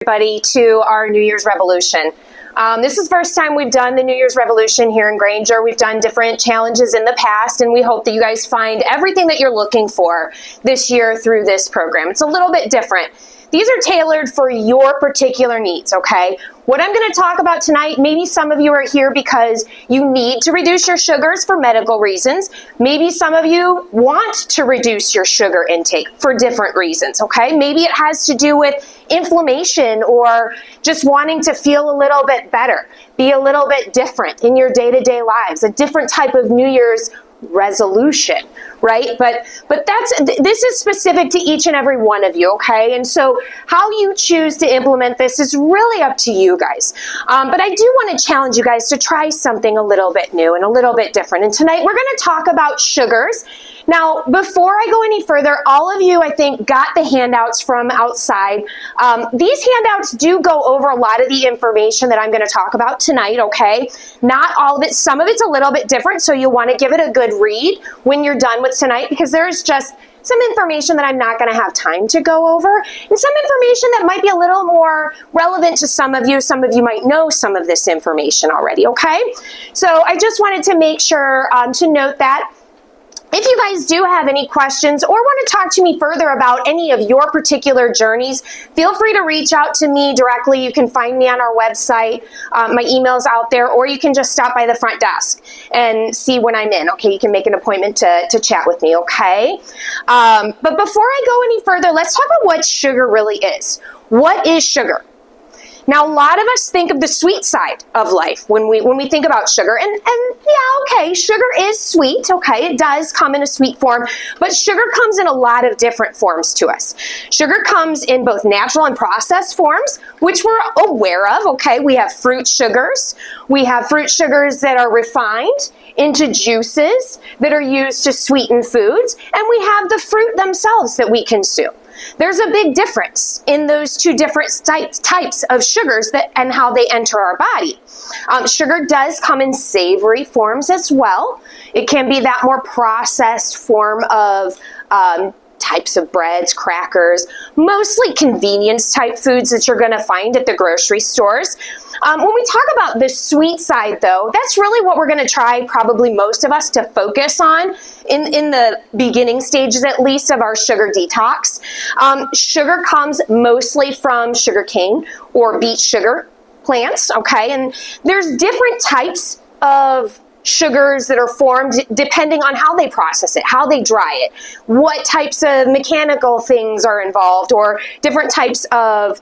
Everybody to our New Year's Revolution. This is the first time we've done the New Year's Revolution here in Granger. We've done different challenges in the past, and we hope that you guys find everything that you're looking for this year through this program. It's a little bit different. These are tailored for your particular needs, okay? What I'm going to talk about tonight, maybe some of you are here because you need to reduce your sugars for medical reasons. Maybe some of you want to reduce your sugar intake for different reasons, okay? Maybe it has to do with inflammation or just wanting to feel a little bit better, be a little bit different in your day-to-day lives, a different type of New Year's resolution, right? But this is specific to each and every one of you, okay? And so how you choose to implement this is really up to you guys. But I do want to challenge you guys to try something a little bit new and a little bit different. And tonight we're going to talk about sugars. Now, before I go any further, all of you, I think, got the handouts from outside. These handouts do go over a lot of the information that I'm going to talk about tonight, okay? Not all of it. Some of it's a little bit different, so you'll want to give it a good read when you're done with tonight, because there's just some information that I'm not going to have time to go over, and some information that might be a little more relevant to some of you. Some of you might know some of this information already, okay? So I just wanted to make sure to note that. If you guys do have any questions or want to talk to me further about any of your particular journeys, feel free to reach out to me directly. You can find me on our website. My email's out there, or you can just stop by the front desk and see when I'm in. Okay, you can make an appointment to chat with me, okay? But before I go any further, let's talk about what sugar really is. What is sugar? Now, a lot of us think of the sweet side of life when we think about sugar. And yeah, okay, sugar is sweet, okay? It does come in a sweet form, but sugar comes in a lot of different forms to us. Sugar comes in both natural and processed forms, which we're aware of, okay? We have fruit sugars. We have fruit sugars that are refined into juices that are used to sweeten foods, and we have the fruit themselves that we consume. There's a big difference in those two different types of sugars and how they enter our body. Sugar does come in savory forms as well. It can be that more processed form of types of breads, crackers, mostly convenience type foods that you're going to find at the grocery stores. When we talk about the sweet side, though, that's really what we're going to try, probably most of us, to focus on in the beginning stages, at least, of our sugar detox. Sugar comes mostly from sugarcane or beet sugar plants, okay? And there's different types of sugars that are formed depending on how they process it, how they dry it, what types of mechanical things are involved, or different types of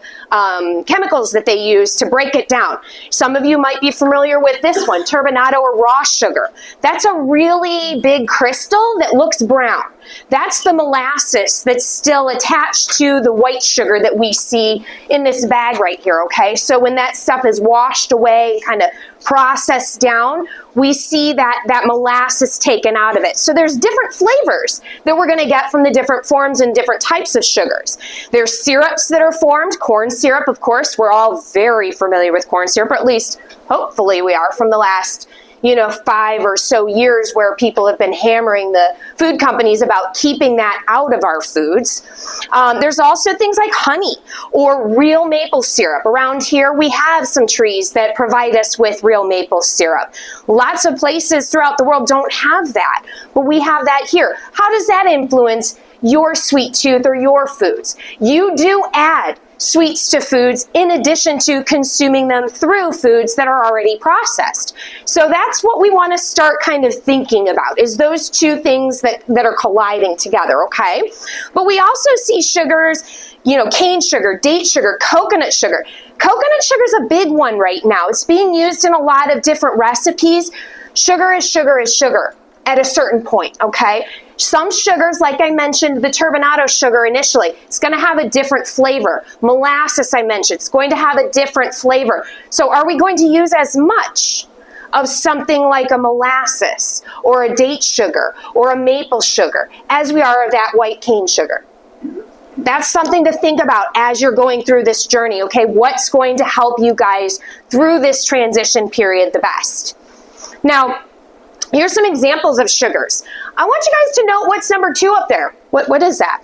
chemicals that they use to break it down. Some of you might be familiar with this one, turbinado or raw sugar. That's a really big crystal that looks brown. That's the molasses that's still attached to the white sugar that we see in this bag right here, okay? So when that stuff is washed away, kind of processed down, we see that molasses taken out of it. So there's different flavors that we're going to get from the different forms and different types of sugars. There's syrups that are formed. Corn syrup, of course, we're all very familiar with corn syrup, or at least hopefully we are, from the last 5 or so years, where people have been hammering the food companies about keeping that out of our foods. There's also things like honey or real maple syrup. Around here, we have some trees that provide us with real maple syrup. Lots of places throughout the world don't have that, but we have that here. How does that influence your sweet tooth or your foods? You do add sweets to foods in addition to consuming them through foods that are already processed. So that's what we want to start kind of thinking about, is those two things that are colliding together, okay? But we also see sugars, cane sugar, date sugar, coconut sugar. Coconut sugar is a big one right now. It's being used in a lot of different recipes. Sugar is sugar is sugar at a certain point, okay? Some sugars, like I mentioned, the turbinado sugar initially, it's going to have a different flavor. Molasses, I mentioned, it's going to have a different flavor. So are we going to use as much of something like a molasses or a date sugar or a maple sugar as we are of that white cane sugar? That's something to think about as you're going through this journey, okay? What's going to help you guys through this transition period the best? Now, here's some examples of sugars. I want you guys to note what's number 2 up there. What is that?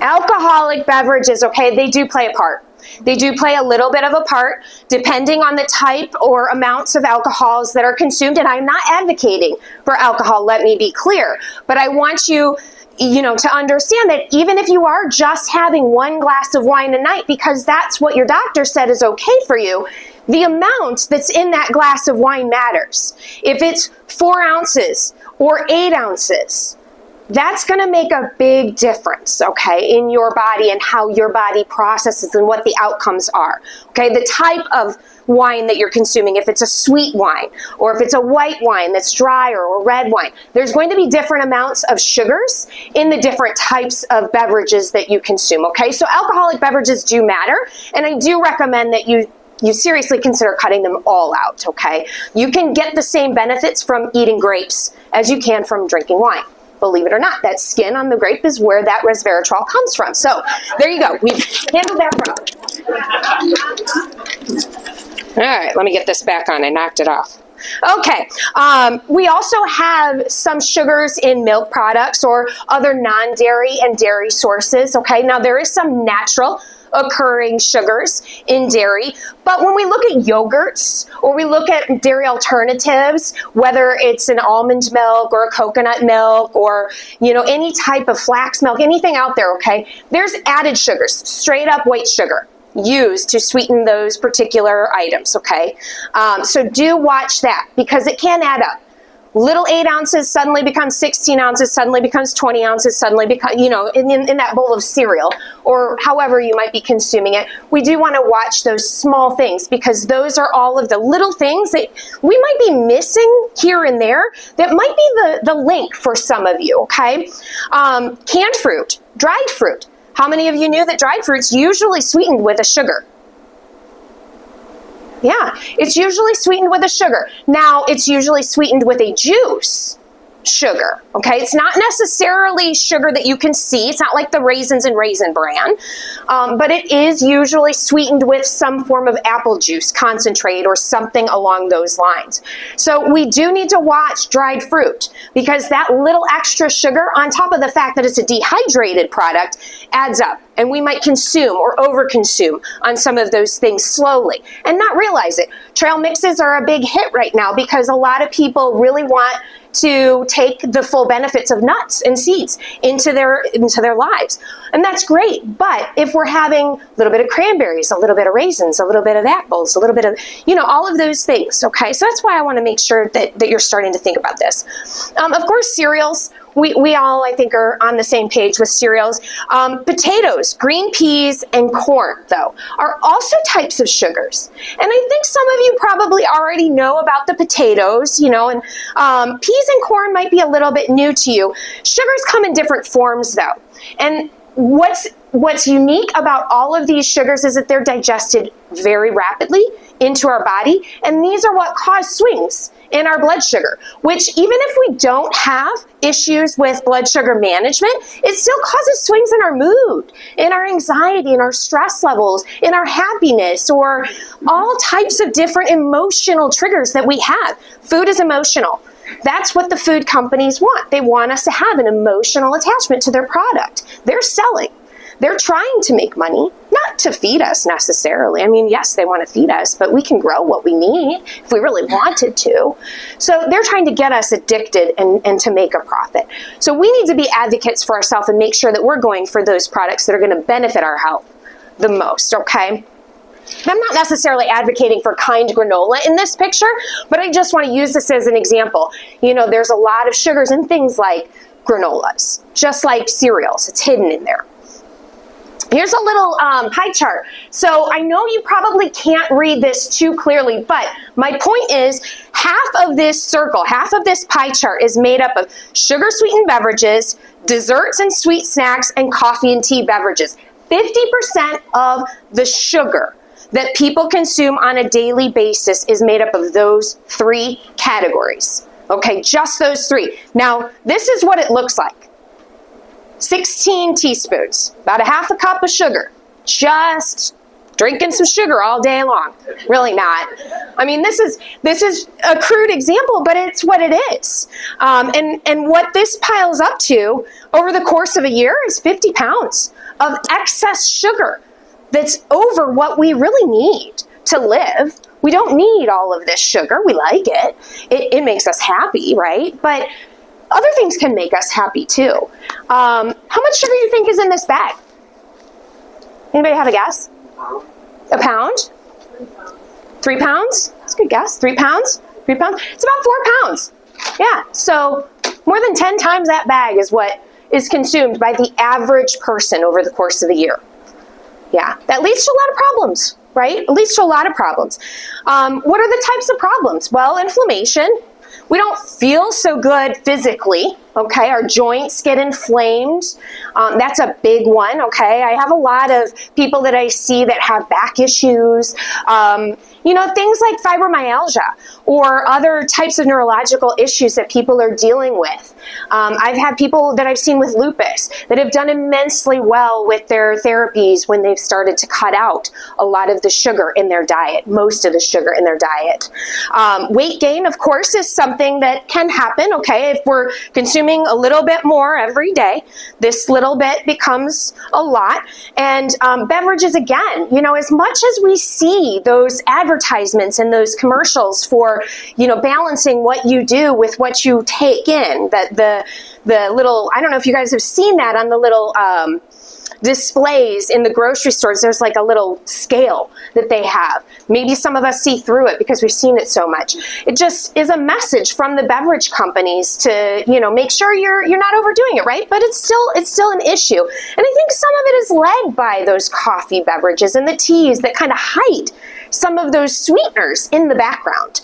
Alcoholic beverages, okay, they do play a part. They do play a little bit of a part depending on the type or amounts of alcohols that are consumed. And I'm not advocating for alcohol, let me be clear. But I want you to understand that even if you are just having one glass of wine a night because that's what your doctor said is okay for you, the amount that's in that glass of wine matters. If it's 4 ounces or 8 ounces, that's going to make a big difference, okay, in your body and how your body processes and what the outcomes are. Okay, the type of wine that you're consuming, if it's a sweet wine or if it's a white wine that's drier or red wine, there's going to be different amounts of sugars in the different types of beverages that you consume, okay? So alcoholic beverages do matter, and I do recommend that you seriously consider cutting them all out, okay? You can get the same benefits from eating grapes as you can from drinking wine. Believe it or not, that skin on the grape is where that resveratrol comes from. So there you go. We've handled that problem. All right, let me get this back on. I knocked it off. Okay, we also have some sugars in milk products or other non-dairy and dairy sources. Okay, now there is some natural occurring sugars in dairy, but when we look at yogurts or we look at dairy alternatives, whether it's an almond milk or a coconut milk or any type of flax milk, anything out there, okay, there's added sugars, straight up white sugar used to sweeten those particular items, okay? So do watch that because it can add up. Little 8 ounces suddenly becomes 16 ounces, suddenly becomes 20 ounces, suddenly becomes, in that bowl of cereal or however you might be consuming it. We do want to watch those small things because those are all of the little things that we might be missing here and there that might be the link for some of you, okay? Canned fruit, dried fruit. How many of you knew that dried fruit's usually sweetened with a sugar? Yeah, it's usually sweetened with a sugar. Now, it's usually sweetened with a juice sugar, okay? It's not necessarily sugar that you can see. It's not like the Raisins and Raisin Bran, but it is usually sweetened with some form of apple juice concentrate or something along those lines. So we do need to watch dried fruit because that little extra sugar on top of the fact that it's a dehydrated product adds up. And we might consume or overconsume on some of those things slowly and not realize it. Trail mixes are a big hit right now because a lot of people really want to take the full benefits of nuts and seeds into their lives. And that's great. But if we're having a little bit of cranberries, a little bit of raisins, a little bit of apples, a little bit of, all of those things, okay? So that's why I want to make sure that you're starting to think about this. Of course, cereals. We all, I think, are on the same page with cereals. Potatoes, green peas, and corn, though, are also types of sugars. And I think some of you probably already know about the potatoes, and peas and corn might be a little bit new to you. Sugars come in different forms, though. And what's unique about all of these sugars is that they're digested very rapidly into our body, and these are what cause swings in our blood sugar, which even if we don't have issues with blood sugar management, it still causes swings in our mood, in our anxiety, in our stress levels, in our happiness, or all types of different emotional triggers that we have. Food is emotional. That's what the food companies want. They want us to have an emotional attachment to their product. They're selling. They're trying to make money, not to feed us necessarily. I mean, yes, they want to feed us, but we can grow what we need if we really wanted to. So they're trying to get us addicted and to make a profit. So we need to be advocates for ourselves and make sure that we're going for those products that are going to benefit our health the most, okay? I'm not necessarily advocating for kind granola in this picture, but I just want to use this as an example. There's a lot of sugars in things like granolas, just like cereals. It's hidden in there. Here's a little pie chart. So I know you probably can't read this too clearly, but my point is half of this circle, half of this pie chart is made up of sugar-sweetened beverages, desserts and sweet snacks, and coffee and tea beverages. 50% of the sugar that people consume on a daily basis is made up of those 3 categories. Okay, just those 3. Now, this is what it looks like. 16 teaspoons, about a half a cup of sugar, just drinking some sugar all day long. Really not. I mean, this is a crude example, but it's what it is. And what this piles up to over the course of a year is 50 pounds of excess sugar that's over what we really need to live. We don't need all of this sugar. We like it. It makes us happy, right? But other things can make us happy too. How much sugar do you think is in this bag? Anybody have a guess? A pound? 3 pounds? That's a good guess. 3 pounds? 3 pounds? It's about 4 pounds. Yeah, so more than 10 times that bag is what is consumed by the average person over the course of the year. Yeah, that leads to a lot of problems, right? It leads to a lot of problems. What are the types of problems? Well, inflammation. We don't feel so good physically, okay? Our joints get inflamed. That's a big one, okay? I have a lot of people that I see that have back issues, things like fibromyalgia or other types of neurological issues that people are dealing with. I've had people that I've seen with lupus that have done immensely well with their therapies when they've started to cut out a lot of the sugar in their diet, most of the sugar in their diet. Weight gain, of course, is something that can happen, okay? If we're consuming a little bit more every day, this little bit becomes a lot. And beverages, again, as much as we see those advertisements and those commercials for, balancing what you do with what you take in, that the little, I don't know if you guys have seen that on the little displays in the grocery stores. There's like a little scale that they have. Maybe some of us see through it because we've seen it so much. It just is a message from the beverage companies to, make sure you're not overdoing it, right? But it's still an issue. And I think some of it is led by those coffee beverages and the teas that kind of hide some of those sweeteners in the background.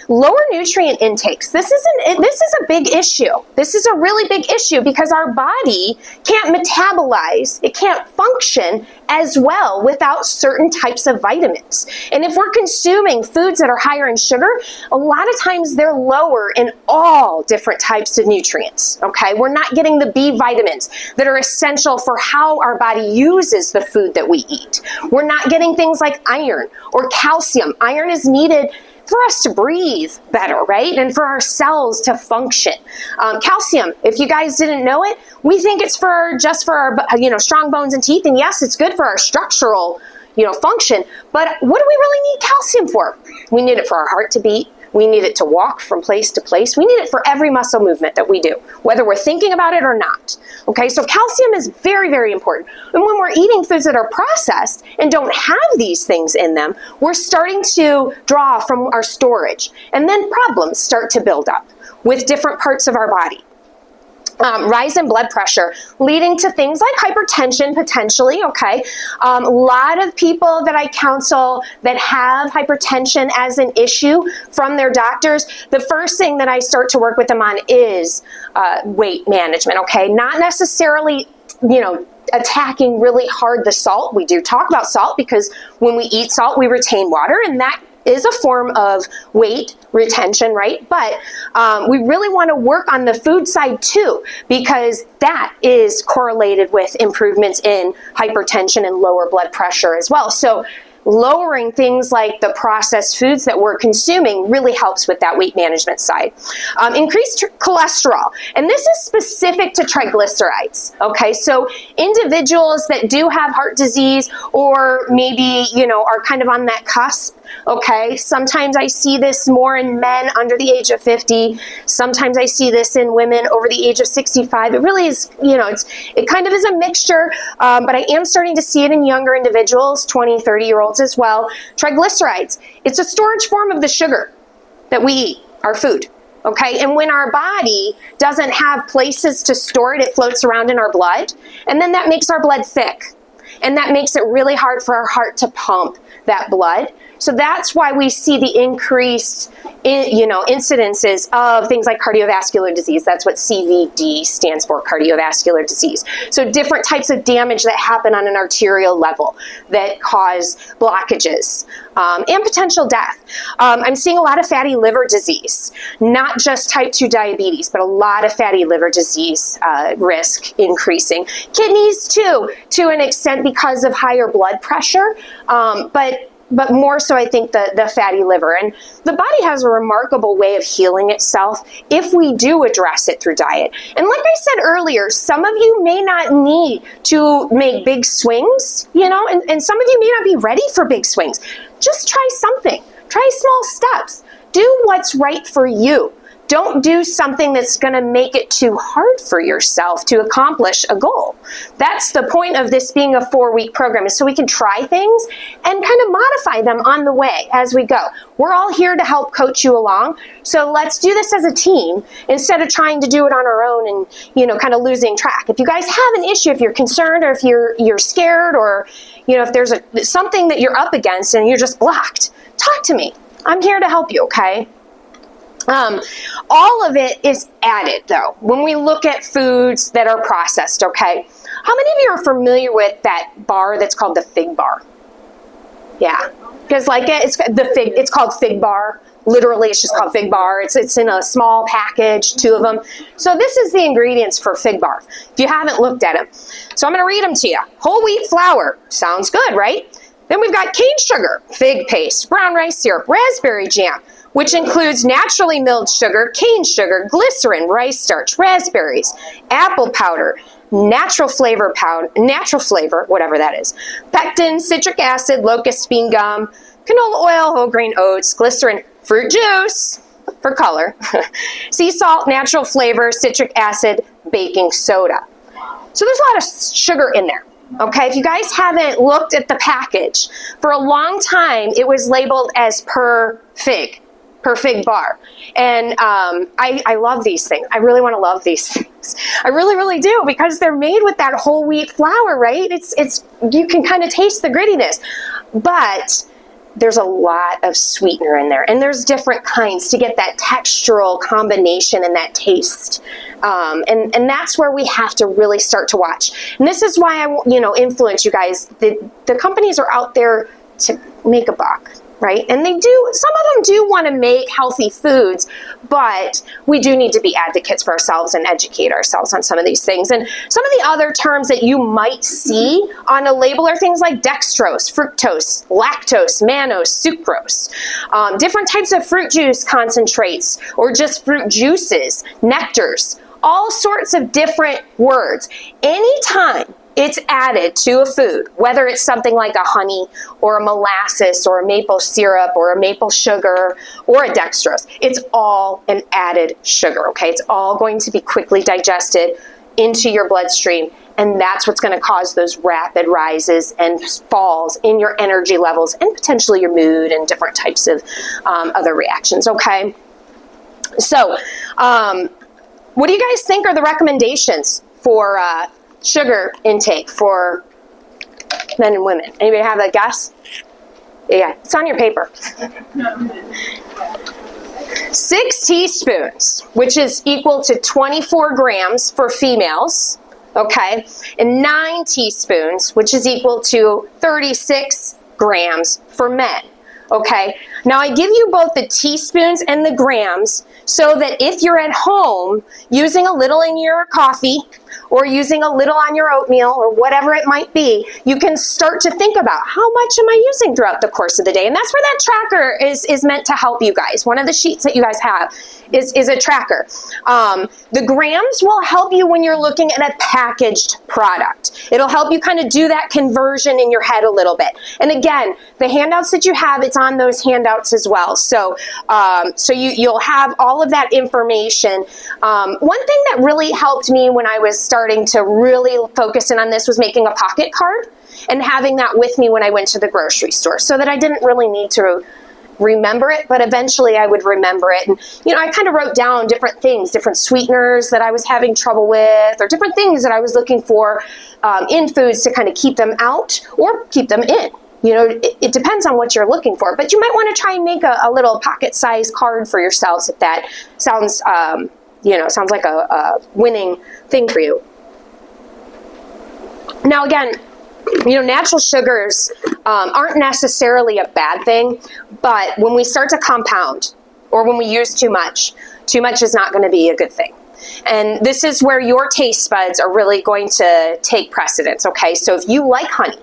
Lower nutrient intakes. This is a big issue. This is a really big issue because our body can't metabolize, it can't function as well without certain types of vitamins. And if we're consuming foods that are higher in sugar, a lot of times they're lower in all different types of nutrients, okay? We're not getting the B vitamins that are essential for how our body uses the food that we eat. We're not getting things like iron or calcium. Iron is needed for us to breathe better, right? And for our cells to function. Calcium, if you guys didn't know it, we think it's just for our, strong bones and teeth. And yes, it's good for our structural, function. But what do we really need calcium for? We need it for our heart to beat. We need it to walk from place to place. We need it for every muscle movement that we do, whether we're thinking about it or not. Okay, so calcium is very, very important. And when we're eating foods that are processed and don't have these things in them, we're starting to draw from our storage. And then problems start to build up with different parts of our body. Rise in blood pressure, leading to things like hypertension potentially, okay? A lot of people that I counsel that have hypertension as an issue from their doctors, the first thing that I start to work with them on is weight management, okay? Not necessarily, attacking really hard the salt. We do talk about salt because when we eat salt, we retain water, and that is a form of weight retention, right? But we really want to work on the food side too, because that is correlated with improvements in hypertension and lower blood pressure as well. So lowering things like the processed foods that we're consuming really helps with that weight management side. Increased cholesterol, and this is specific to triglycerides, okay? So individuals that do have heart disease or maybe, are kind of on that cusp, okay? Sometimes I see this more in men under the age of 50. Sometimes I see this in women over the age of 65. It really is, it kind of is a mixture, but I am starting to see it in younger individuals, 20, 30-year-olds as well. Triglycerides, it's a storage form of the sugar that we eat, our food. Okay, and when our body doesn't have places to store it, it floats around in our blood, and then that makes our blood thick, and that makes it really hard for our heart to pump that blood. So that's why we see the increased, incidences of things like cardiovascular disease. That's what CVD stands for, cardiovascular disease. So different types of damage that happen on an arterial level that cause blockages and potential death. I'm seeing a lot of fatty liver disease, not just type 2 diabetes, but a lot of fatty liver disease risk increasing. Kidneys too, to an extent, because of higher blood pressure, but more so I think the fatty liver. And the body has a remarkable way of healing itself if we do address it through diet. And like I said earlier, some of you may not need to make big swings, you know, and some of you may not be ready for big swings. Just try something. Try small steps. Do what's right for you. Don't do something that's going to make it too hard for yourself to accomplish a goal. That's the point of this being a 4-week program, is so we can try things and kind of modify them on the way as we go. We're all here to help coach you along. So let's do this as a team instead of trying to do it on our own and, you know, kind of losing track. If you guys have an issue, if you're concerned, or if you're scared, or, you know, if there's something that you're up against and you're just blocked, talk to me. I'm here to help you, okay? All of it is added, though, when we look at foods that are processed, okay? How many of you are familiar with that bar that's called the Fig Bar? Yeah, because like it's called Fig Bar. Literally, it's just called Fig Bar. It's in a small package, 2 of them. So this is the ingredients for Fig Bar, if you haven't looked at them. So I'm going to read them to you. Whole wheat flour. Sounds good, right? Then we've got cane sugar, fig paste, brown rice syrup, raspberry jam, which includes naturally milled sugar, cane sugar, glycerin, rice starch, raspberries, apple powder, natural flavor, whatever that is, pectin, citric acid, locust bean gum, canola oil, whole grain oats, glycerin, fruit juice for color, sea salt, natural flavor, citric acid, baking soda. So there's a lot of sugar in there. Okay, if you guys haven't looked at the package, for a long time it was labeled as per fig bar. And I love these things. I really want to love these things. I really, really do, because they're made with that whole wheat flour, right? It's you can kind of taste the grittiness. But there's a lot of sweetener in there, and there's different kinds to get that textural combination and that taste. And that's where we have to really start to watch. And this is why I, influence you guys. The companies are out there to make a buck, right? And some of them do want to make healthy foods, but we do need to be advocates for ourselves and educate ourselves on some of these things. And some of the other terms that you might see on a label are things like dextrose, fructose, lactose, mannose, sucrose, different types of fruit juice concentrates, or just fruit juices, nectars, all sorts of different words. Anytime it's added to a food, whether it's something like a honey or a molasses or a maple syrup or a maple sugar or a dextrose, it's all an added sugar, okay? It's all going to be quickly digested into your bloodstream, and that's what's going to cause those rapid rises and falls in your energy levels and potentially your mood and different types of other reactions, okay? So, what do you guys think are the recommendations for sugar intake for men and women? Anybody have a guess? Yeah, it's on your paper. 6 teaspoons, which is equal to 24 grams for females, okay? And 9 teaspoons, which is equal to 36 grams for men, okay? Now I give you both the teaspoons and the grams so that if you're at home using a little in your coffee or using a little on your oatmeal or whatever it might be, you can start to think about how much am I using throughout the course of the day. And that's where that tracker is meant to help you guys. One of the sheets that you guys have is a tracker. The grams will help you when you're looking at a packaged product. It'll help you kind of do that conversion in your head a little bit. And again, the handouts that you have, it's on those handouts as well. So you'll have all of that information. One thing that really helped me when I was starting to really focus in on this was making a pocket card and having that with me when I went to the grocery store, so that I didn't really need to remember it, but eventually I would remember it. And, I kind of wrote down different things, different sweeteners that I was having trouble with, or different things that I was looking for in foods to kind of keep them out or keep them in. It depends on what you're looking for, but you might want to try and make a little pocket-sized card for yourselves if that sounds, sounds like a winning thing for you. Now, again, natural sugars aren't necessarily a bad thing, but when we start to compound or when we use too much is not going to be a good thing. And this is where your taste buds are really going to take precedence, okay? So if you like honey,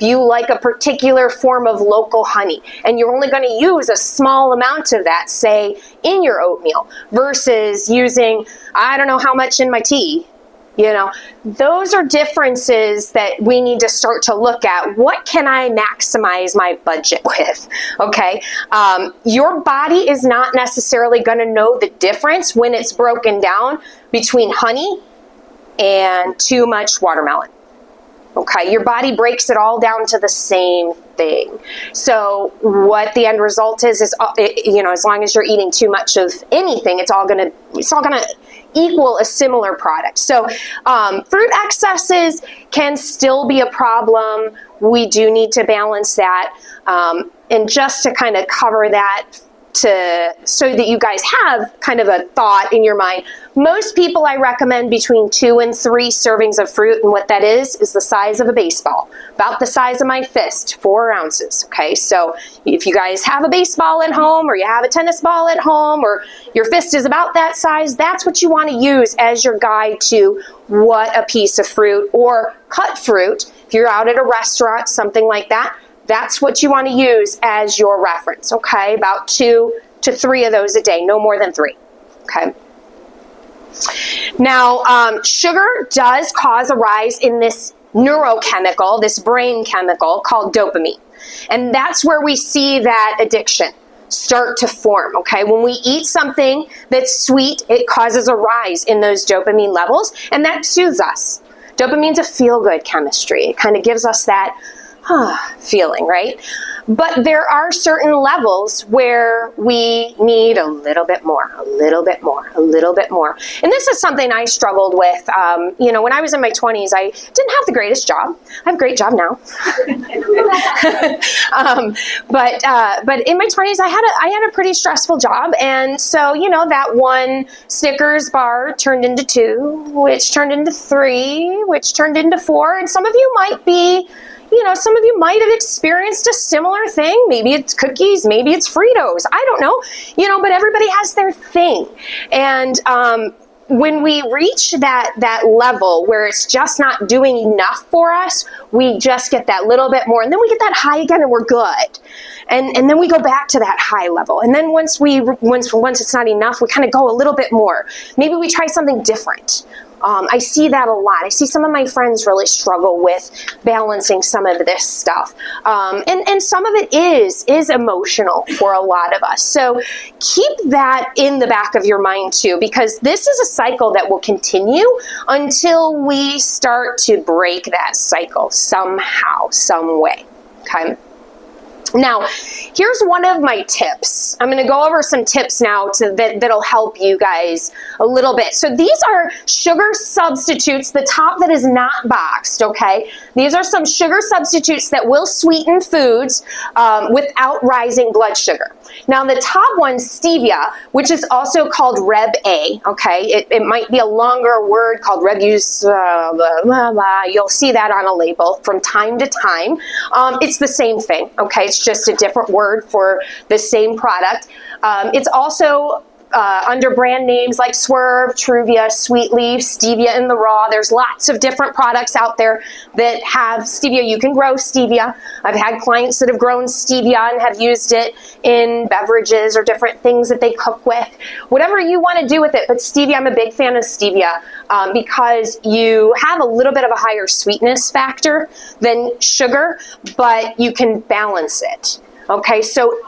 you like a particular form of local honey and you're only going to use a small amount of that, say, in your oatmeal versus using, I don't know how much in my tea, you know, those are differences that we need to start to look at. What can I maximize my budget with? Okay. Your body is not necessarily going to know the difference when it's broken down between honey and too much watermelon. Okay, your body breaks it all down to the same thing. So what the end result is, you know, as long as you're eating too much of anything, it's all gonna equal a similar product. So fruit excesses can still be a problem. We do need to balance that. And just to kind of cover that, so that you guys have kind of a thought in your mind. Most people, I recommend between 2 and 3 servings of fruit, and what that is the size of a baseball, about the size of my fist, 4 ounces. Okay, so if you guys have a baseball at home, or you have a tennis ball at home, or your fist is about that size, that's what you want to use as your guide to what a piece of fruit or cut fruit, if you're out at a restaurant, something like that, that's what you want to use as your reference, okay? About 2 to 3 of those a day, no more than 3, okay? Now, sugar does cause a rise in this neurochemical, this brain chemical called dopamine. And that's where we see that addiction start to form, okay? When we eat something that's sweet, it causes a rise in those dopamine levels, and that soothes us. Dopamine's a feel-good chemistry. It kind of gives us that feeling, right? But there are certain levels where we need a little bit more, a little bit more, a little bit more. And this is something I struggled with. You know, when I was in my 20s, I didn't have the greatest job. I have a great job now. But in my 20s, I had a pretty stressful job. And so, you know, that one Snickers bar turned into 2, which turned into 3, which turned into 4. And some of you might be, you know, some of you might have experienced a similar thing. Maybe it's cookies, maybe it's Fritos. I don't know, you know, but everybody has their thing. And when we reach that level where it's just not doing enough for us, we just get that little bit more, and then we get that high again, and we're good. And then we go back to that high level. And then once it's not enough, we kind of go a little bit more. Maybe we try something different. I see that a lot. I see some of my friends really struggle with balancing some of this stuff. And some of it is emotional for a lot of us. So keep that in the back of your mind too, because this is a cycle that will continue until we start to break that cycle somehow, some way. Okay. Now, here's one of my tips. I'm going to go over some tips now that'll help you guys a little bit. So these are sugar substitutes, the top that is not boxed, okay? These are some sugar substitutes that will sweeten foods without rising blood sugar. Now, the top one, stevia, which is also called Reb A, okay? It might be a longer word called Rebus, you'll see that on a label from time to time. It's the same thing, okay? It's just a different word for the same product. It's also under brand names like Swerve, Truvia, Sweet Leaf, Stevia in the Raw. There's lots of different products out there that have stevia. You can grow stevia. I've had clients that have grown stevia and have used it in beverages or different things that they cook with. Whatever you want to do with it. But stevia, I'm a big fan of stevia because you have a little bit of a higher sweetness factor than sugar, but you can balance it. Okay, so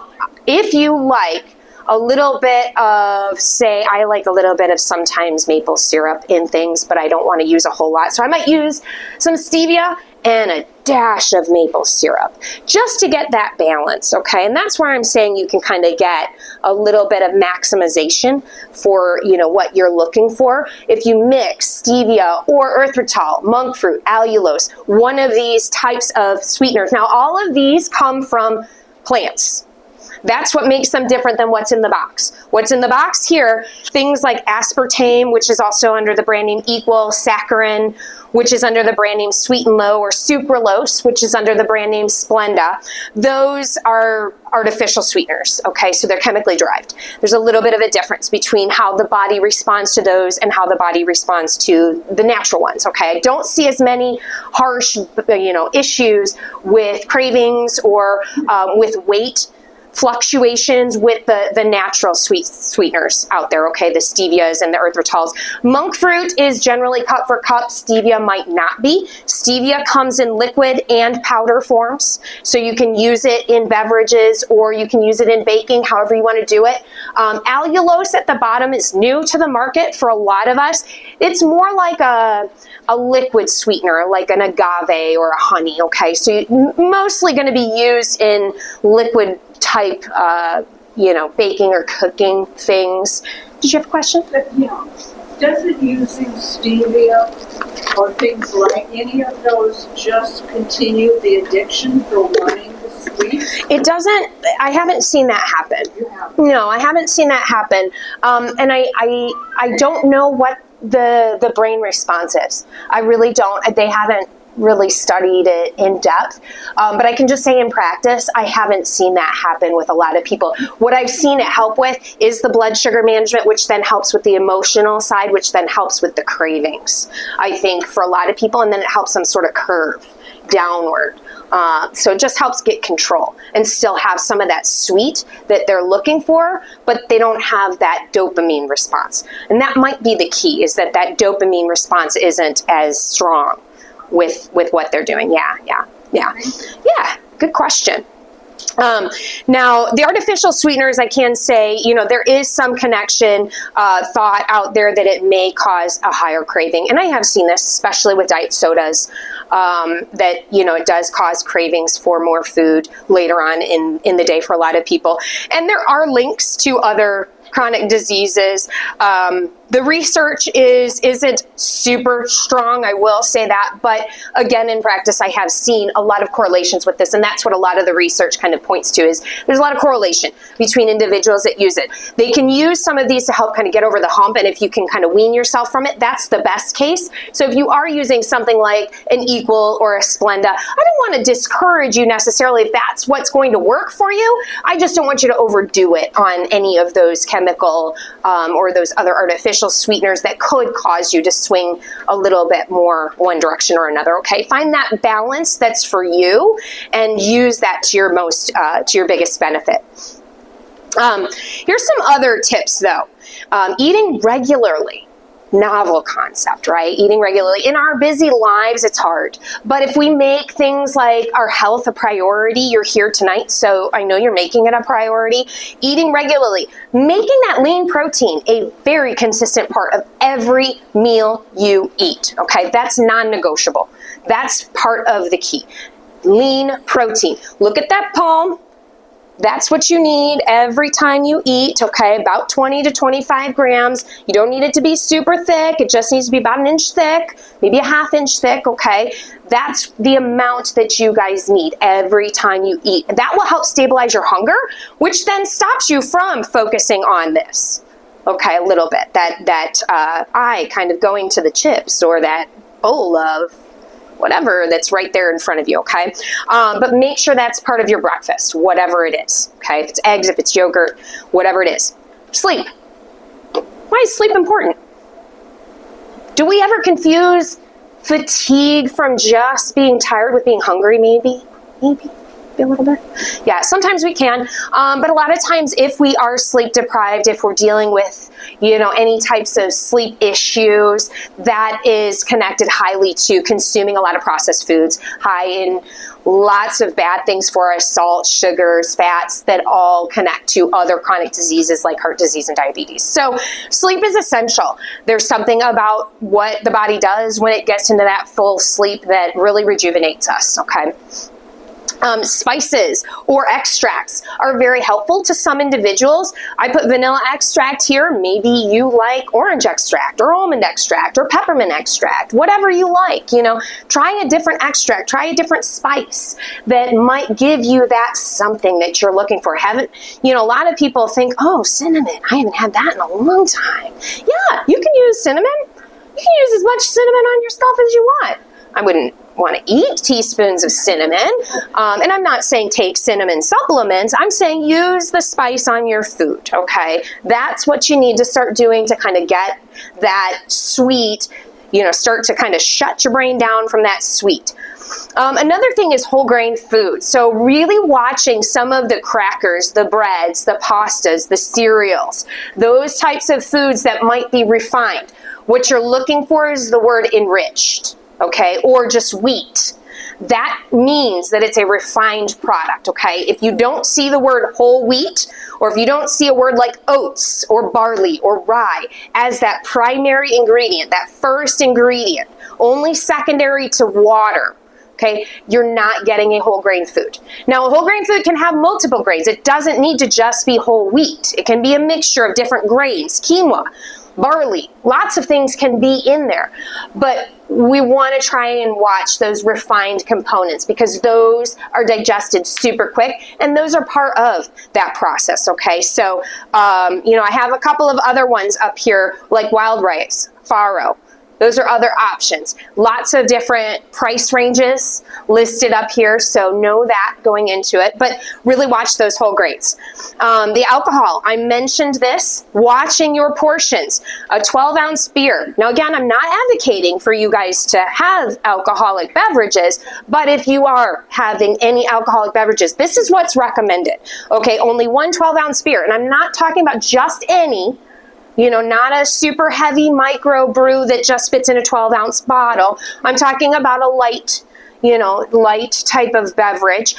if you like a little bit of, say, I like a little bit of sometimes maple syrup in things, but I don't want to use a whole lot. So I might use some stevia and a dash of maple syrup just to get that balance, okay? And that's where I'm saying you can kind of get a little bit of maximization for, you know, what you're looking for. If you mix stevia or erythritol, monk fruit, allulose, one of these types of sweeteners. Now, all of these come from plants. That's what makes them different than what's in the box. What's in the box here, things like aspartame, which is also under the brand name Equal, saccharin, which is under the brand name Sweet and Low, or sucralose, which is under the brand name Splenda. Those are artificial sweeteners, okay? So they're chemically derived. There's a little bit of a difference between how the body responds to those and how the body responds to the natural ones, okay? I don't see as many harsh, issues with cravings or with weight fluctuations with the natural sweeteners out there, okay, the stevias and the erythritols. Monk fruit is generally cut for cup. Stevia might not be. Stevia comes in liquid and powder forms, so you can use it in beverages or you can use it in baking, however you want to do it. Allulose at the bottom is new to the market for a lot of us. It's more like a liquid sweetener, like an agave or a honey, okay? So mostly going to be used in liquid type, baking or cooking things. Did you have a question? Yeah. Does it using stevia or things like any of those just continue the addiction for wanting the sweet? It doesn't. I haven't seen that happen. You have? No, I haven't seen that happen. And I don't know what the brain response is. I really don't. They haven't really studied it in depth. But I can just say in practice, I haven't seen that happen with a lot of people. What I've seen it help with is the blood sugar management, which then helps with the emotional side, which then helps with the cravings, I think, for a lot of people. And then it helps them sort of curve downward. So it just helps get control and still have some of that sweet that they're looking for, but they don't have that dopamine response. And that might be the key, is that dopamine response isn't as strong with what they're doing. Yeah. Good question. Now, the artificial sweeteners, I can say, there is some connection thought out there that it may cause a higher craving. And I have seen this, especially with diet sodas, that, it does cause cravings for more food later on in the day for a lot of people. And there are links to other chronic diseases. The research isn't super strong, I will say that, but again, in practice, I have seen a lot of correlations with this, and that's what a lot of the research kind of points to, is there's a lot of correlation between individuals that use it. They can use some of these to help kind of get over the hump, and if you can kind of wean yourself from it, that's the best case. So if you are using something like an Equal or a Splenda, I don't want to discourage you necessarily if that's what's going to work for you. I just don't want you to overdo it on any of those chemical or those other artificial sweeteners that could cause you to swing a little bit more one direction or another, okay? Find that balance that's for you and use that to your biggest benefit. Here's some other tips though. Eating regularly. Novel concept, right? Eating regularly. In our busy lives, it's hard. But if we make things like our health a priority, you're here tonight, so I know you're making it a priority. Eating regularly. Making that lean protein a very consistent part of every meal you eat, okay? That's non-negotiable. That's part of the key. Lean protein. Look at that palm. That's what you need every time you eat, okay? About 20 to 25 grams. You don't need it to be super thick. It just needs to be about an inch thick, maybe a half inch thick, okay? That's the amount that you guys need every time you eat. And that will help stabilize your hunger, which then stops you from focusing on this, okay, a little bit. That eye kind of going to the chips or that bowl of whatever that's right there in front of you, okay? But make sure that's part of your breakfast, whatever it is, okay? If it's eggs, if it's yogurt, whatever it is. Sleep. Why is sleep important? Do we ever confuse fatigue from just being tired with being hungry, maybe? Maybe a little bit. Yeah, sometimes we can. But a lot of times if we are sleep deprived, if we're dealing with, any types of sleep issues, that is connected highly to consuming a lot of processed foods, high in lots of bad things for us, salt, sugars, fats, that all connect to other chronic diseases like heart disease and diabetes. So sleep is essential. There's something about what the body does when it gets into that full sleep that really rejuvenates us, okay? Spices or extracts are very helpful to some individuals. I put vanilla extract here. Maybe you like orange extract or almond extract or peppermint extract, whatever you like. You know, try a different extract, try a different spice that might give you that something that you're looking for. You know, a lot of people think, oh, cinnamon, I haven't had that in a long time. Yeah, you can use cinnamon. You can use as much cinnamon on yourself as you want. I wouldn't want to eat teaspoons of cinnamon. And I'm not saying take cinnamon supplements. I'm saying use the spice on your food, okay? That's what you need to start doing to kind of get that sweet, you know, start to kind of shut your brain down from that sweet. Another thing is whole grain food. So really watching some of the crackers, the breads, the pastas, the cereals, those types of foods that might be refined. What you're looking for is the word enriched. Okay, or just wheat. That means that it's a refined product, okay? If you don't see the word whole wheat, or if you don't see a word like oats or barley or rye as that primary ingredient, that first ingredient, only secondary to water, okay, you're not getting a whole grain food. Now, a whole grain food can have multiple grains. It doesn't need to just be whole wheat. It can be a mixture of different grains, quinoa, barley, lots of things can be in there. But we want to try and watch those refined components because those are digested super quick and those are part of that process, okay? So, you know, I have a couple of other ones up here like wild rice, farro. Those are other options. Lots of different price ranges listed up here, so know that going into it, but really watch those whole grains. The alcohol, I mentioned this, watching your portions. A 12-ounce beer. Now again, I'm not advocating for you guys to have alcoholic beverages, but if you are having any alcoholic beverages, this is what's recommended. Okay, only one 12-ounce beer, and I'm not talking about just any, you know, not a super heavy micro brew that just fits in a 12-ounce bottle. I'm talking about a light, you know, light type of beverage.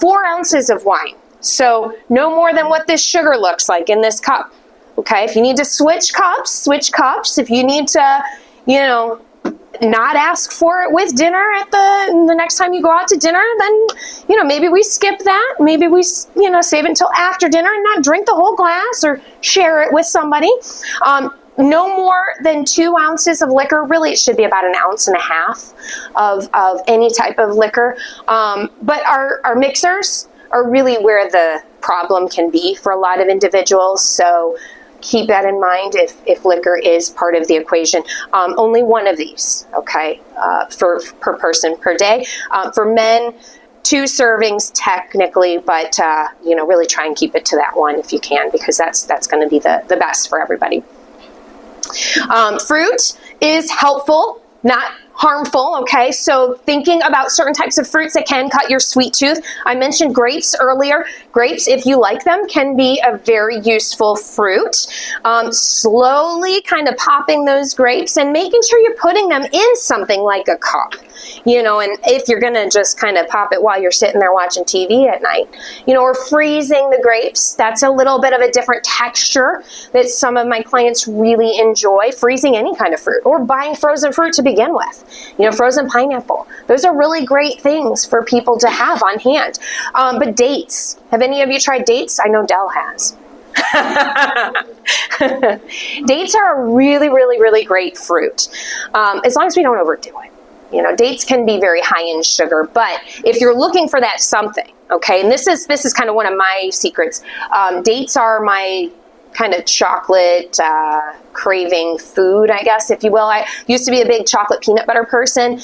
4 ounces of wine. So no more than what this sugar looks like in this cup. Okay, if you need to switch cups, switch cups. If you need to, you know, not ask for it with dinner at the next time you go out to dinner, then, you know, maybe we skip that. Maybe we, you know, save it until after dinner and not drink the whole glass or share it with somebody. No more than 2 ounces of liquor. Really, it should be about 1.5 ounces of any type of liquor. But our mixers are really where the problem can be for a lot of individuals. So keep that in mind if liquor is part of the equation. Only one of these, okay, per person per day. For men, 2 servings technically, but you know, really try and keep it to that one if you can, because that's going to be the best for everybody. Fruit is helpful, not harmful, okay? So thinking about certain types of fruits that can cut your sweet tooth. I mentioned grapes earlier. Grapes, if you like them, can be a very useful fruit. Slowly kind of popping those grapes and making sure you're putting them in something like a cup. You know, and if you're going to just kind of pop it while you're sitting there watching TV at night, you know, or freezing the grapes, that's a little bit of a different texture that some of my clients really enjoy. Freezing any kind of fruit or buying frozen fruit to begin with. You know, frozen pineapple. Those are really great things for people to have on hand. But dates. Have any of you tried dates? I know Dell has. Dates are a really, really, really great fruit. As long as we don't overdo it. You know, dates can be very high in sugar, but if you're looking for that something, okay, and this is kind of one of my secrets. Dates are my kind of chocolate craving food, I guess, if you will. I used to be a big chocolate peanut butter person.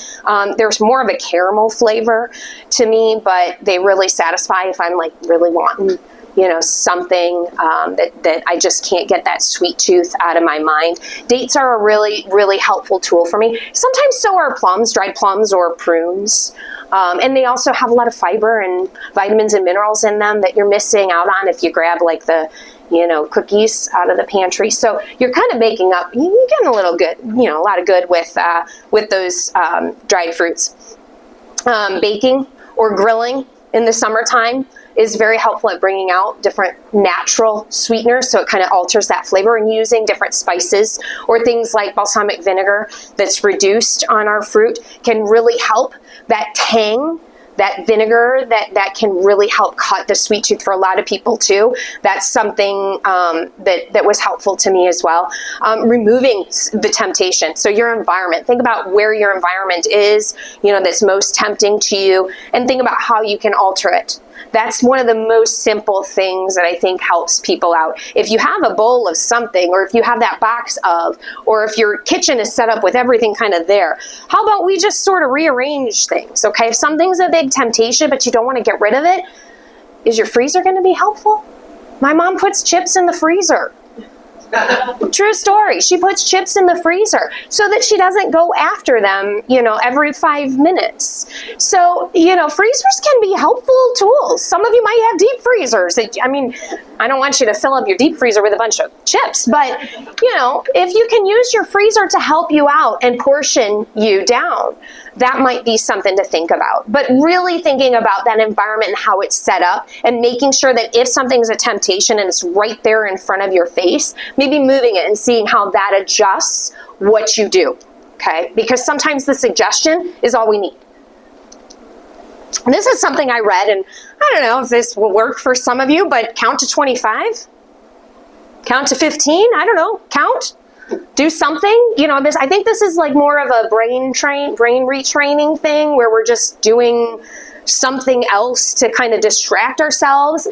There's more of a caramel flavor to me, but they really satisfy if I'm like really wanting, you know, something that I just can't get that sweet tooth out of my mind. Dates are a really, really helpful tool for me. Sometimes so are plums, dried plums or prunes. And they also have a lot of fiber and vitamins and minerals in them that you're missing out on if you grab like the, you know, cookies out of the pantry. So you're kind of making up, you're getting a little good, you know, a lot of good with those dried fruits. Baking or grilling in the summertime is very helpful at bringing out different natural sweeteners, so it kind of alters that flavor, and using different spices or things like balsamic vinegar that's reduced on our fruit can really help that tang that vinegar that can really help cut the sweet tooth for a lot of people too. That's something that was helpful to me as well. Removing the temptation. So your environment, think about where your environment is, that's most tempting to you, and think about how you can alter it. That's one of the most simple things that I think helps people out. If you have a bowl of something, or if you have that box of, or if your kitchen is set up with everything kind of there, how about we just sort of rearrange things, okay? If something's a big temptation, but you don't want to get rid of it, is your freezer going to be helpful? My mom puts chips in the freezer. True story. She puts chips in the freezer so that she doesn't go after them, every 5 minutes. So, freezers can be helpful tools. Some of you might have deep freezers. I don't want you to fill up your deep freezer with a bunch of chips, but, if you can use your freezer to help you out and portion you down, that might be something to think about. But really thinking about that environment and how it's set up, and making sure that if something's a temptation and it's right there in front of your face, maybe moving it and seeing how that adjusts what you do, okay? Because sometimes the suggestion is all we need. And this is something I read, and I don't know if this will work for some of you, but count to 25, count to 15, I don't know, count. Do something, I think this is like more of a brain retraining thing, where we're just doing something else to kind of distract ourselves.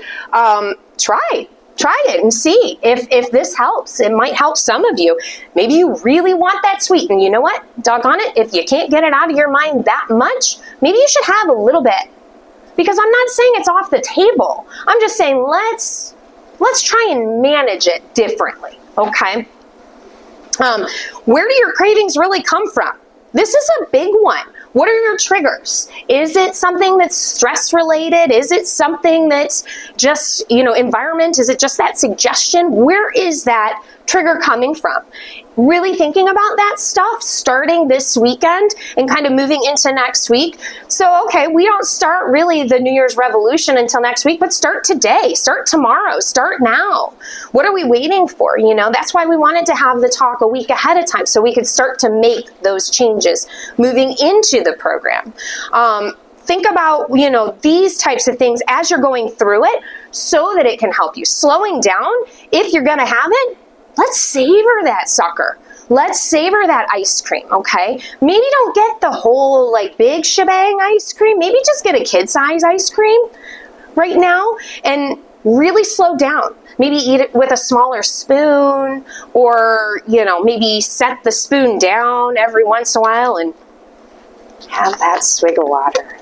Try it and see if this helps. It might help some of you. Maybe you really want that sweet, and you know what? Doggone it, if you can't get it out of your mind that much, maybe you should have a little bit. Because I'm not saying it's off the table. I'm just saying let's try and manage it differently, okay? Where do your cravings really come from? This is a big one. What are your triggers? Is it something that's stress related? Is it something that's just, environment? Is it just that suggestion? Where is that trigger coming from? Really thinking about that stuff starting this weekend and kind of moving into next week. So, okay, we don't start really the New Year's revolution until next week, but start today, start tomorrow, start now. What are we waiting for? That's why we wanted to have the talk a week ahead of time, so we could start to make those changes moving into the program. Think about, these types of things as you're going through it, so that it can help you. Slowing down, if you're going to have it, let's savor that sucker. Let's savor that ice cream, okay? Maybe don't get the whole big shebang ice cream. Maybe just get a kid-size ice cream right now and really slow down. Maybe eat it with a smaller spoon, or, maybe set the spoon down every once in a while and have that swig of water.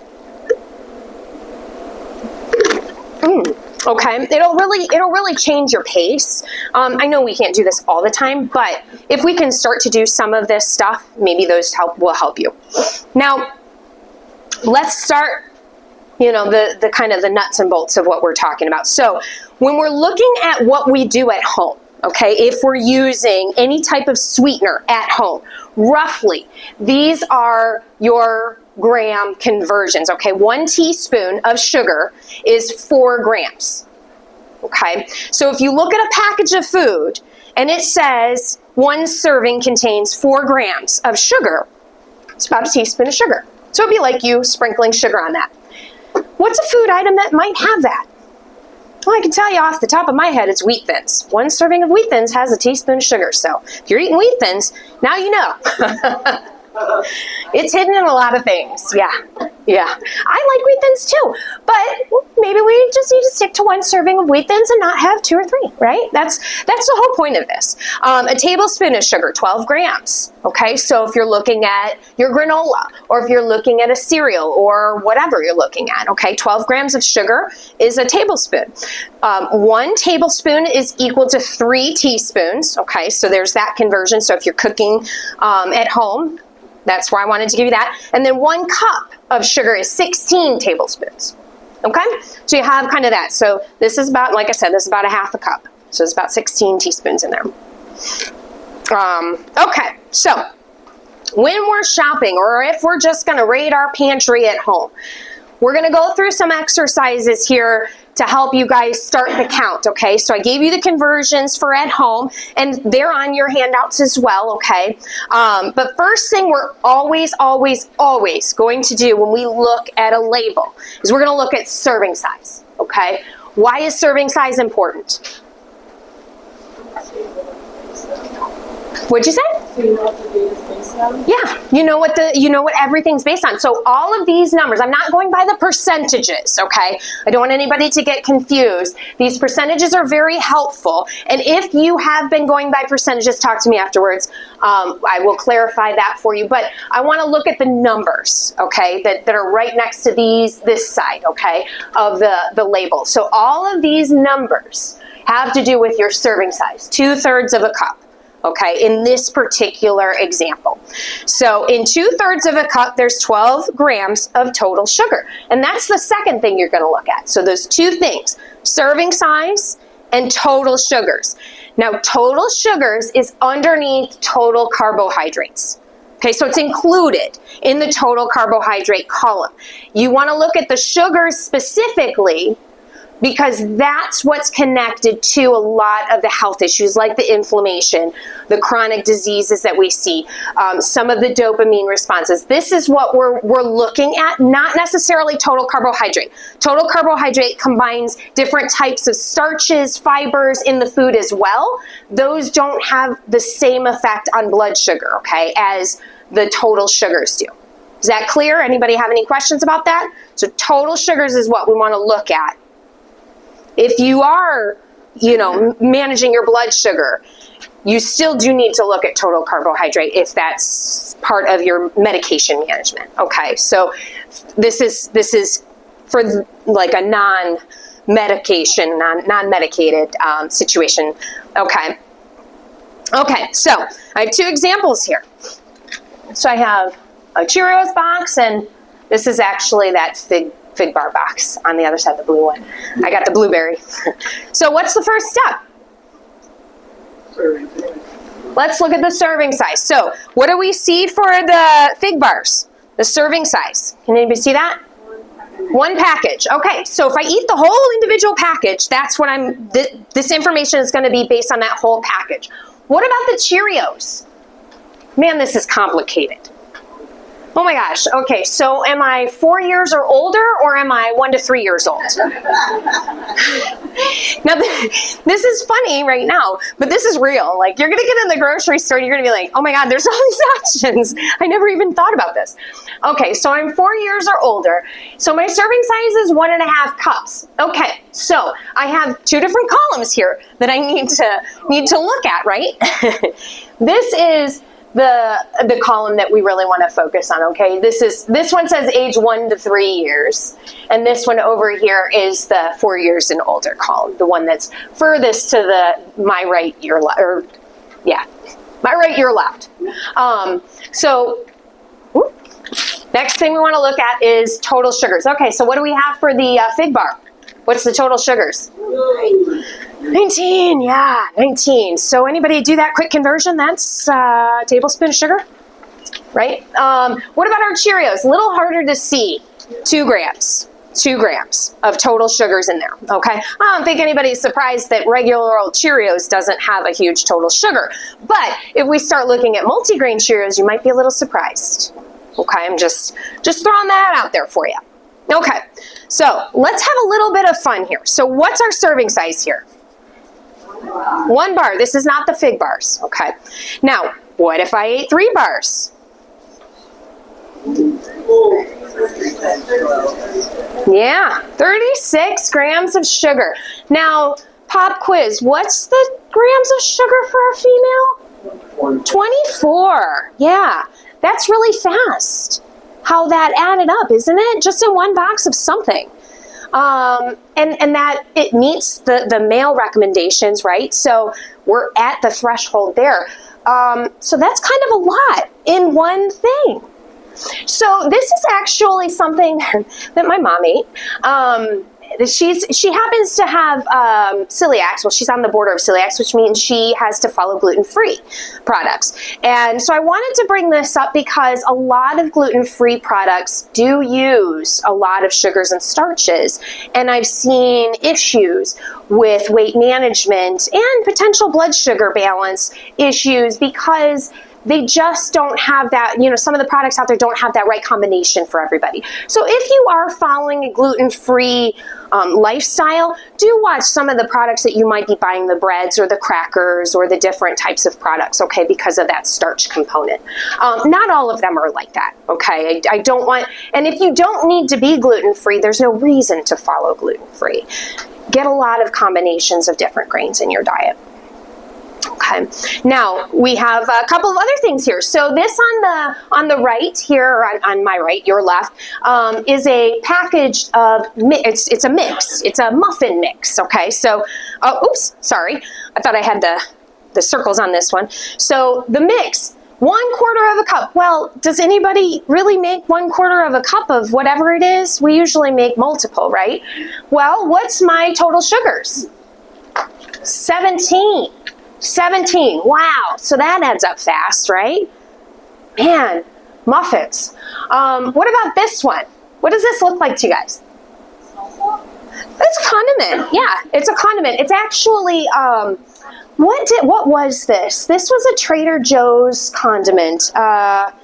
Okay, it'll really change your pace. I know we can't do this all the time, but if we can start to do some of this stuff, maybe those will help you. Now, let's start, the kind of the nuts and bolts of what we're talking about. So, when we're looking at what we do at home, okay, if we're using any type of sweetener at home, roughly, these are your gram conversions, okay? 1 teaspoon of sugar is 4 grams, okay? So if you look at a package of food and it says 1 serving contains 4 grams of sugar, it's about a teaspoon of sugar. So it'd be like you sprinkling sugar on that. What's a food item that might have that? Well, I can tell you off the top of my head, it's Wheat Thins. 1 serving of Wheat Thins has a teaspoon of sugar. So if you're eating Wheat Thins, now you know. It's hidden in a lot of things. Yeah. I like Wheat Thins too, but maybe we just need to stick to 1 serving of Wheat Thins and not have 2 or 3, right? That's the whole point of this. A tablespoon of sugar, 12 grams. Okay, so if you're looking at your granola, or if you're looking at a cereal, or whatever you're looking at, okay, 12 grams of sugar is a tablespoon. 1 tablespoon is equal to 3 teaspoons. Okay, so there's that conversion. So if you're cooking at home, that's why I wanted to give you that. And then 1 cup of sugar is 16 tablespoons. Okay? So you have kind of that. So this is about, like I said, this is about a half a cup. So it's about 16 teaspoons in there. Okay, so when we're shopping, or if we're just going to raid our pantry at home, we're going to go through some exercises here to help you guys start the count, okay? So I gave you the conversions for at home, and they're on your handouts as well, okay? But first thing we're always going to do when we look at a label is we're going to look at serving size, okay? Why is serving size important? What'd you say? So you know what the data is based on? Yeah, you know what everything's based on. So all of these numbers, I'm not going by the percentages, okay? I don't want anybody to get confused. These percentages are very helpful. And if you have been going by percentages, talk to me afterwards. I will clarify that for you. But I want to look at the numbers, okay, that are right next to this side, okay, of the label. So all of these numbers have to do with your serving size, 2/3 of a cup. Okay, in this particular example. So in 2/3 of a cup, there's 12 grams of total sugar. And that's the second thing you're gonna look at. So those two things, serving size and total sugars. Now, total sugars is underneath total carbohydrates. Okay, so it's included in the total carbohydrate column. You wanna look at the sugars specifically because that's what's connected to a lot of the health issues like the inflammation, the chronic diseases that we see, some of the dopamine responses. This is what we're looking at, not necessarily total carbohydrate. Total carbohydrate combines different types of starches, fibers in the food as well. Those don't have the same effect on blood sugar, okay, as the total sugars do. Is that clear? Anybody have any questions about that? So total sugars is what we want to look at. If you are, managing your blood sugar, you still do need to look at total carbohydrate if that's part of your medication management. Okay, so this is for like a non-medication, non-medicated situation. Okay. Okay, so I have two examples here. So I have a Cheerios box, and this is actually that Fig bar box on the other side, the blue one. I got the blueberry. So what's the first step? Let's look at the serving size. So what do we see for the fig bars? The serving size. Can anybody see that? One package. Okay, so if I eat the whole individual package, that's what this information is going to be based on that whole package. What about the Cheerios? Man, this is complicated. Oh my gosh, okay, so am I 4 years or older, or am I 1 to 3 years old? Now, this is funny right now, but this is real. Like, you're gonna get in the grocery store and you're gonna be like, oh my God, there's all these options. I never even thought about this. Okay, so I'm 4 years or older. So my serving size is 1.5 cups. Okay, so I have two different columns here that I need to look at, right? This is the column that we really want to focus on, okay? This one says age 1 to 3 years, and this one over here is the 4 years and older column, the one that's furthest to my right ear left. So next thing we want to look at is total sugars. Okay, so what do we have for the fig bar? What's the total sugars? 19, yeah, 19. So anybody do that quick conversion? That's a tablespoon of sugar, right? What about our Cheerios? A little harder to see. 2 grams. 2 grams of total sugars in there, okay? I don't think anybody's surprised that regular old Cheerios doesn't have a huge total sugar. But if we start looking at multigrain Cheerios, you might be a little surprised. Okay, I'm just throwing that out there for you. Okay, so let's have a little bit of fun here. So what's our serving size here? 1 bar. This is not the fig bars, okay? Now, what if I ate 3 bars? Yeah, 36 grams of sugar. Now, pop quiz, what's the grams of sugar for a female? 24. Yeah, that's really fast. How that added up, isn't it? Just in 1 box of something. And that it meets the male recommendations, right? So we're at the threshold there. So that's kind of a lot in one thing. So this is actually something that my mom ate. she happens to have celiac. Well, she's on the border of celiac, which means she has to follow gluten-free products. And so I wanted to bring this up because a lot of gluten-free products do use a lot of sugars and starches, and I've seen issues with weight management and potential blood sugar balance issues because they just don't have that, some of the products out there don't have that right combination for everybody. So if you are following a gluten-free lifestyle, do watch some of the products that you might be buying, the breads or the crackers or the different types of products, okay, because of that starch component. Not all of them are like that, okay? I don't want, and if you don't need to be gluten-free, there's no reason to follow gluten-free. Get a lot of combinations of different grains in your diet. Okay, now we have a couple of other things here. So this on the right here, or on my right, your left, is a package of, it's a mix. It's a muffin mix, okay? So, oops, sorry. I thought I had the circles on this one. So the mix, 1/4 of a cup. Well, does anybody really make 1/4 of a cup of whatever it is? We usually make multiple, right? Well, what's my total sugars? 17. 17. Wow. So that adds up fast, right? Man, muffins. What about this one? What does this look like to you guys? It's a condiment. Yeah, it's a condiment. It's actually, what was this? This was a Trader Joe's condiment. It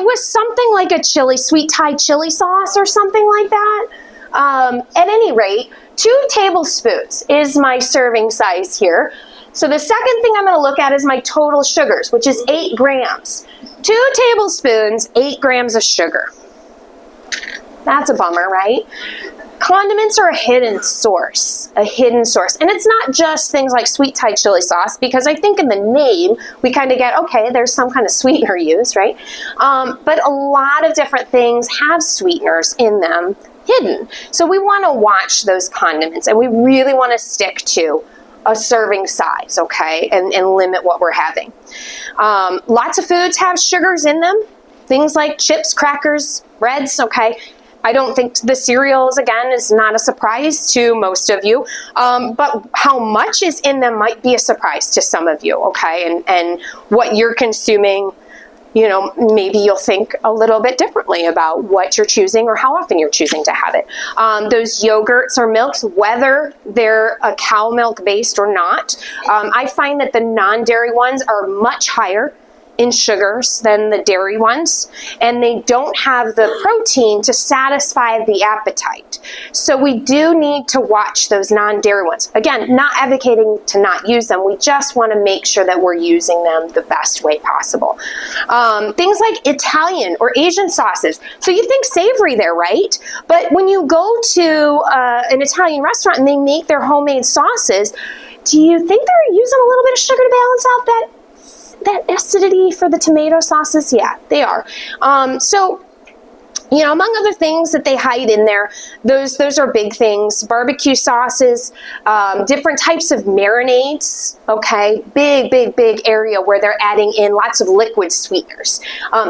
was something like a sweet Thai chili sauce or something like that. At any rate, 2 tablespoons is my serving size here. So the second thing I'm going to look at is my total sugars, which is 8 grams. 2 tablespoons, 8 grams of sugar. That's a bummer, right? Condiments are a hidden source. And it's not just things like sweet Thai chili sauce, because I think in the name, we kind of get, okay, there's some kind of sweetener used, right? But a lot of different things have sweeteners in them hidden. So we want to watch those condiments, and we really want to stick to a serving size, okay, and limit what we're having. Lots of foods have sugars in them, things like chips, crackers, breads, okay. I don't think the cereals, again, is not a surprise to most of you, but how much is in them might be a surprise to some of you, okay, and what you're consuming, maybe you'll think a little bit differently about what you're choosing or how often you're choosing to have it. Those yogurts or milks, whether they're a cow milk based or not, I find that the non-dairy ones are much higher in sugars than the dairy ones, and they don't have the protein to satisfy the appetite. So we do need to watch those non-dairy ones. Again, not advocating to not use them. We just want to make sure that we're using them the best way possible. Things like Italian or Asian sauces. So you think savory there, right? But when you go to an Italian restaurant and they make their homemade sauces, do you think they're using a little bit of sugar to balance out that acidity for the tomato sauces? Yeah, they are. So, among other things that they hide in there, those are big things. Barbecue sauces, different types of marinades, okay? Big area where they're adding in lots of liquid sweeteners.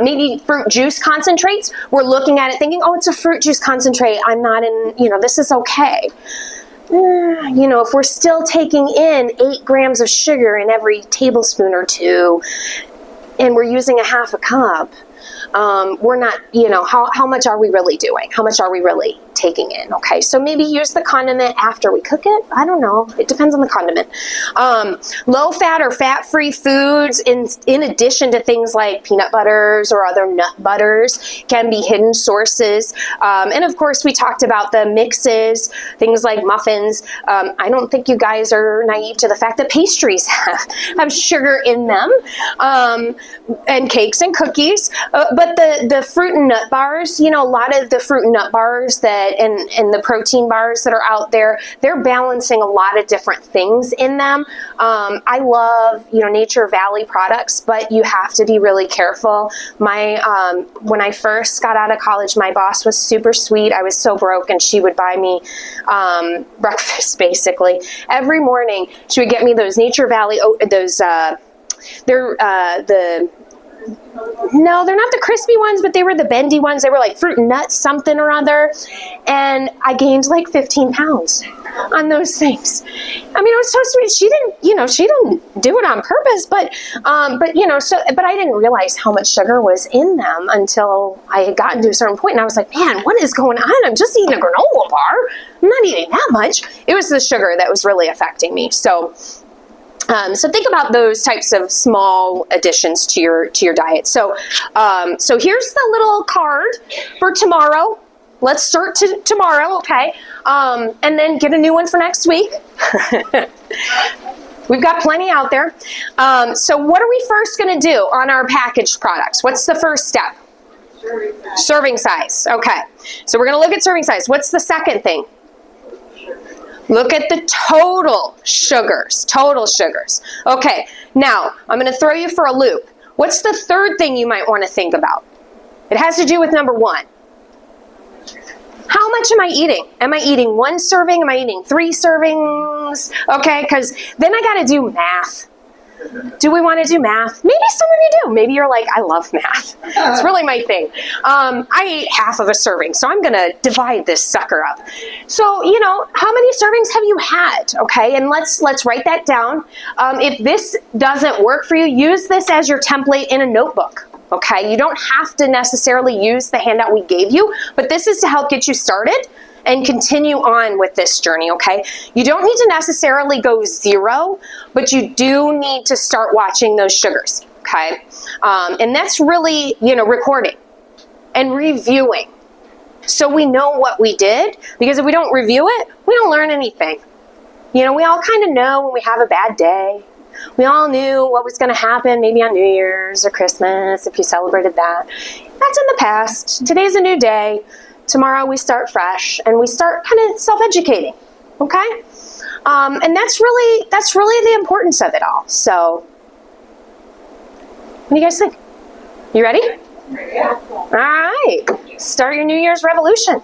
Maybe fruit juice concentrates. We're looking at it thinking, oh, it's a fruit juice concentrate. I'm not in, this is okay. If we're still taking in 8 grams of sugar in every tablespoon or 2, and we're using a half a cup, we're not, how much are we really doing? How much are we really taking in? Okay, so maybe use the condiment after we cook it. I don't know. It depends on the condiment. Low fat or fat-free foods, in addition to things like peanut butters or other nut butters, can be hidden sources. And of course, we talked about the mixes, things like muffins. I don't think you guys are naive to the fact that pastries have sugar in them, and cakes and cookies. But the fruit and nut bars, a lot of the fruit and nut bars and the protein bars that are out there, they're balancing a lot of different things in them. I love, Nature Valley products, but you have to be really careful. When I first got out of college, my boss was super sweet. I was so broke, and she would buy me breakfast basically every morning. She would get me those Nature Valley, they're the No, they're not the crispy ones, but they were the bendy ones. They were like fruit and nuts, something or other. And I gained like 15 pounds on those things. I mean, it was so sweet. She didn't do it on purpose, but I didn't realize how much sugar was in them until I had gotten to a certain point, and I was like, man, what is going on? I'm just eating a granola bar. I'm not eating that much. It was the sugar that was really affecting me. So think about those types of small additions to your diet. So here's the little card for tomorrow. Let's start tomorrow, okay? And then get a new one for next week. We've got plenty out there. So what are we first going to do on our packaged products? What's the first step? Serving size. Okay. So we're going to look at serving size. What's the second thing? Look at the total sugars. Total sugars. Okay. Now, I'm going to throw you for a loop. What's the third thing you might want to think about? It has to do with number 1. How much am I eating? Am I eating 1 serving? Am I eating 3 servings? Okay, because then I got to do math. Do we want to do math? Maybe some of you do. Maybe you're like, I love math. It's really my thing. I ate half of a serving, so I'm going to divide this sucker up. So, how many servings have you had? Okay, and let's write that down. If this doesn't work for you, use this as your template in a notebook. Okay, you don't have to necessarily use the handout we gave you, but this is to help get you started and continue on with this journey, okay? You don't need to necessarily go 0, but you do need to start watching those sugars, okay? And that's really, recording and reviewing. So we know what we did, because if we don't review it, we don't learn anything. We all kind of know when we have a bad day. We all knew what was going to happen maybe on New Year's or Christmas if you celebrated that. That's in the past. Today's a new day. Tomorrow we start fresh and we start kind of self-educating, okay? And that's really the importance of it all. So, what do you guys think? You ready? Yeah. All right. Start your New Year's revolution.